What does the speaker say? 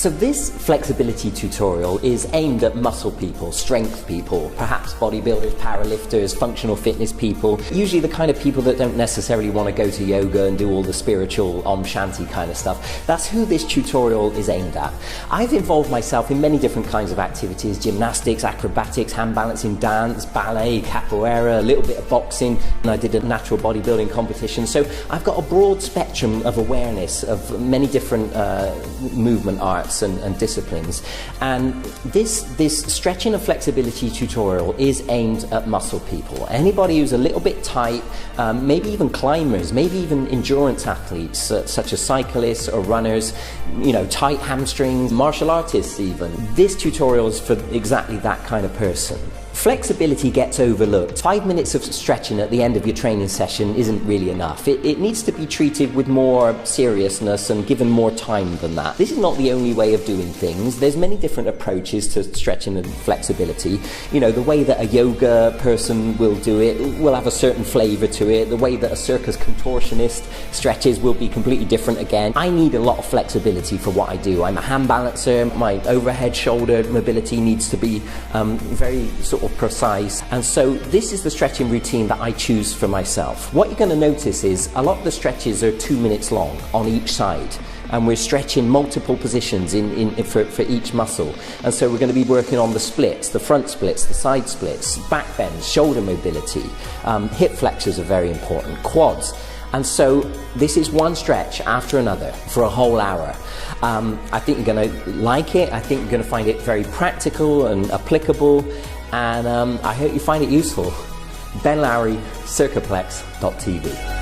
So this flexibility tutorial is aimed at muscle people, strength people, perhaps bodybuilders, powerlifters, functional fitness people, usually the kind of people that don't necessarily want to go to yoga and do all the spiritual Om Shanti kind of stuff. That's who this tutorial is aimed at. I've involved myself in many different kinds of activities: gymnastics, acrobatics, hand balancing, dance, ballet, capoeira, a little bit of boxing, and I did a natural bodybuilding competition. So I've got a broad spectrum of awareness of many different movement arts and disciplines, and this stretching and flexibility tutorial is aimed at muscle people. Anybody who's a little bit tight, maybe even climbers, maybe even endurance athletes such as cyclists or runners, you know, tight hamstrings, martial artists even. This tutorial is for exactly that kind of person. Flexibility gets overlooked. 5 minutes of stretching at the end of your training session isn't really enough. It needs to be treated with more seriousness and given more time than that. This is not the only way of doing things. There's many different approaches to stretching and flexibility. You know, the way that a yoga person will do it will have a certain flavor to it. The way that a circus contortionist stretches will be completely different again. I need a lot of flexibility for what I do. I'm a hand balancer. My overhead shoulder mobility needs to be very sort of precise, and so this is the stretching routine that I choose for myself. What you're going to notice is a lot of the stretches are 2 minutes long on each side, and we're stretching multiple positions for each muscle. And so we're going to be working on the splits, the front splits, the side splits, back bends, shoulder mobility, hip flexors are very important, quads. And so this is one stretch after another for a whole hour. I think you're going to like it. I think you're going to find it very practical and applicable, and I hope you find it useful. Ben Lowry, Circoplex.tv.